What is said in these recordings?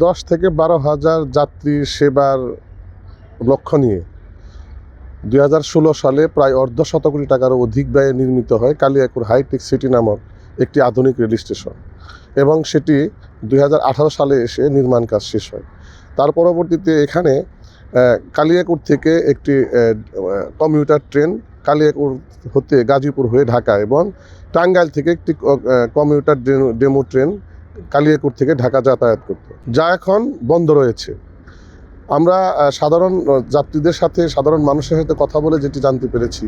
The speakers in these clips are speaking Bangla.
10 থেকে 12,000 যাত্রী সেবার লক্ষ্য নিয়ে 2016 সালে প্রায় অর্ধশত কোটি টাকার অধিক ব্যয়ে নির্মিত হয় কালিয়াকৈর হাইটেক সিটি নামক একটি আধুনিক রেল স্টেশন এবং সেটি 2018 সালে এসে নির্মাণ কাজ শেষ হয়। তার পরবর্তীতে এখানে কালিয়াকৈর থেকে একটি কমিউটার ট্রেন কালিয়াকৈর হতে গাজীপুর হয়ে ঢাকা এবং টাঙ্গাইল থেকে একটি কমিউটার ডেমো ট্রেন কালিয়াকৈর থেকে ঢাকা যাতায়াত করত, যা এখন বন্ধ রয়েছে। আমরা সাধারণ যাত্রীদের সাথে, সাধারণ মানুষের সাথে কথা বলে যেটি জানতে পেরেছি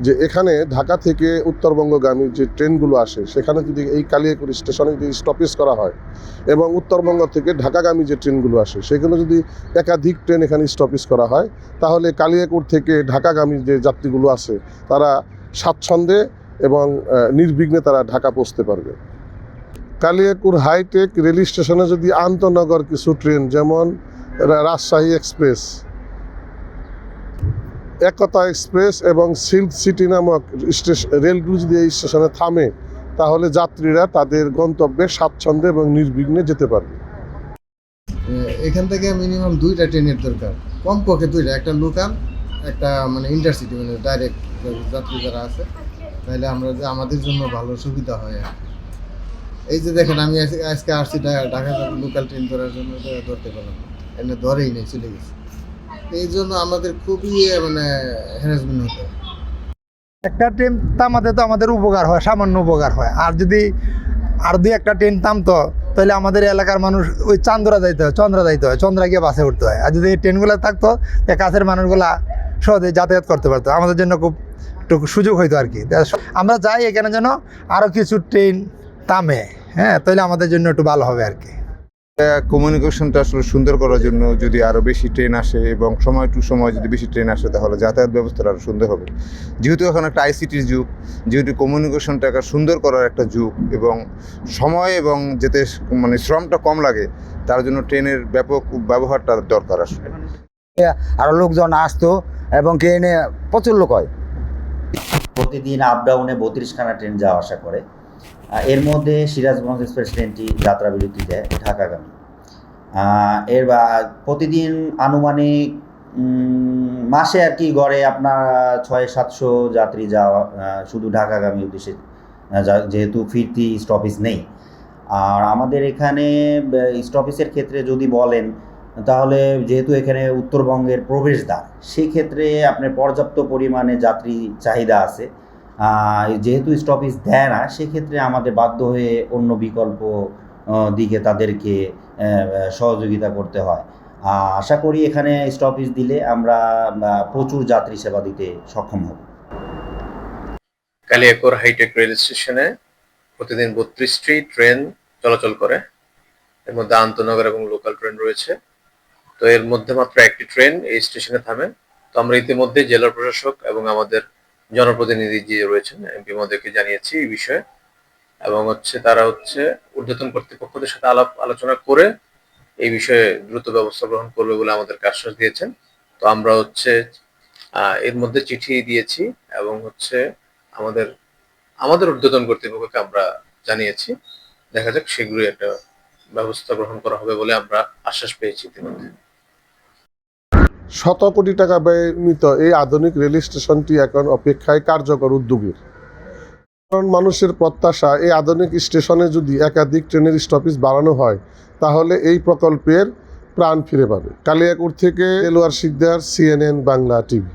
যে এখানে ঢাকা থেকে উত্তরবঙ্গগামী যে ট্রেনগুলো আসে সেখানে যদি এই কালিয়াকৈর স্টেশনে যদি স্টপেজ করা হয় এবং উত্তরবঙ্গ থেকে ঢাকাগামী যে ট্রেনগুলো আসে সেগুলো যদি একাধিক ট্রেন এখানে স্টপেজ করা হয় তাহলে কালিয়াকৈর থেকে ঢাকাগামী যে যাত্রীগুলো আছে তারা স্বাচ্ছন্দ্যে এবং নির্বিঘ্নে তারা ঢাকা পৌঁছতে পারবে। কালিয়াকৈর হাইটেক রেল স্টেশনে যদি আন্তনগর কিছু ট্রেন যেমন রাজশাহী এক্সপ্রেস, একতা এক্সপ্রেস এবং সিল্ক সিটি নামক রেলগুলো যদি এই স্টেশনে থামে তাহলে যাত্রীরা তাদের গন্তব্যে স্বাচ্ছন্দ্যে এবং নির্বিঘ্নে যেতে পারবে। এখান থেকে মিনিমাম 2টা ট্রেনের দরকার, কমপক্ষে 2টা, একটা লোকাল, একটা মানে ইন্টারসিটি, মানে ডাইরেক্ট যাত্রী যারা আছে, তাহলে আমাদের জন্য ভালো সুবিধা হয়। এই যে দেখেন, আমি আজকে আসছি ঢাকা লোকাল ট্রেন ধরার জন্য, ধরতে পারলাম না, এমনি ধরেই নেই, চলে গেছে। এই জন্য আমাদের খুবই মানে হ্যারাসমেন্ট হতো। একটা ট্রেন থামাতে তো আমাদের উপকার হয়, সামান্য উপকার হয়। আর যদি আর 2-1টা ট্রেন থামতো তাহলে আমাদের এলাকার মানুষ ওই চন্দ্রা যাইতে হয়, চন্দ্রা গিয়ে বাসে উঠতে হয়। আর যদি এই ট্রেনগুলো থাকতো কাছের মানুষগুলা সহজে যাতায়াত করতে পারতো, আমাদের জন্য খুব একটু সুযোগ হইতো আর কি। আমরা চাই এখানে যেন আরও কিছু ট্রেন থামে, হ্যাঁ, তাহলে আমাদের জন্য একটু ভালো হবে আর কি। কমিউনিকেশনটা আসলে সুন্দর করার জন্য যদি আরও বেশি ট্রেন আসে এবং সময় টু সময় যদি বেশি ট্রেন আসে তাহলে যাতায়াত ব্যবস্থাটা আরও সুন্দর হবে। যেহেতু এখন একটা আইসিটির যুগ, যেহেতু কমিউনিকেশনটাকে সুন্দর করার একটা যুগ এবং সময় এবং যেতে মানে শ্রমটা কম লাগে, তার জন্য ট্রেনের ব্যাপক ব্যবহারটা দরকার আসলে। আরও লোকজন আসতো এবং ট্রেনে প্রচুর লোক হয়। প্রতিদিন আপ ডাউনে 32খানা ট্রেন যাওয়া আসা করে। এর মধ্যে সিরাজগঞ্জ এক্সপ্রেস ট্রেনটি যাত্রা বিরতি দেয় ঢাকাগামী। প্রতিদিন আনুমানিক মাসে আর কি গড়ে আপনার 600-700 যাত্রী যাওয়া শুধু ঢাকাগামী উদ্দেশ্যে, যেহেতু ফিরতি স্টপেজ নেই। আর আমাদের এখানে স্টপেজের ক্ষেত্রে যদি বলেন তাহলে যেহেতু এখানে উত্তরবঙ্গের প্রবেশদ্বার, সেই ক্ষেত্রে আপনার পর্যাপ্ত পরিমাণে যাত্রী চাহিদা আছে। যেহেতু স্টপেজ দেয় না, সেক্ষেত্রে আমাদের বাধ্য হয়ে অন্য বিকল্প দিকে তাদেরকে সহযোগিতা করতে হয়। আশা করি এখানে স্টপেজ দিলে আমরা প্রচুর যাত্রী সেবা দিতে সক্ষম হব। কালিয়াকৈর হাইটেক রেল স্টেশনে প্রতিদিন 32টি ট্রেন চলাচল করে। এর মধ্যে আন্তনগর এবং লোকাল ট্রেন রয়েছে। তো এর মধ্যে মাত্র একটি ট্রেন এই স্টেশনে থামে। তো আমরা ইতিমধ্যে জেলা প্রশাসক এবং আমাদের জনপ্রতিনিধি যে রয়েছেন এমপি মহোদয়কে জানিয়েছি এই বিষয়ে, এবং তারা ঊর্ধ্বতন কর্তৃপক্ষদের সাথে আলোচনা করে এই বিষয়ে দ্রুত ব্যবস্থা গ্রহণ করবে বলে আমাদেরকে আশ্বাস দিয়েছেন। তো আমরা এর মধ্যে চিঠি দিয়েছি এবং আমাদের ঊর্ধ্বতন কর্তৃপক্ষকে আমরা জানিয়েছি। দেখা যাক শীঘ্রই একটা ব্যবস্থা গ্রহণ করা হবে বলে আমরা আশ্বাস পেয়েছি ইতিমধ্যে। শত কোটি টাকা ব্যয়ে নির্মিত এই আধুনিক রেল স্টেশনটি এখন অপেক্ষায় কার্যকর উদ্যোগের। কারণ মানুষের প্রত্যাশা এই আধুনিক স্টেশনে যদি একাধিক ট্রেনের স্টপেজ বাড়ানো হয় তাহলে এই প্রকল্পের প্রাণ ফিরে পাবে। কালিয়াকৈর থেকে এলওয়ার শিকদার, CNN বাংলা টিভি।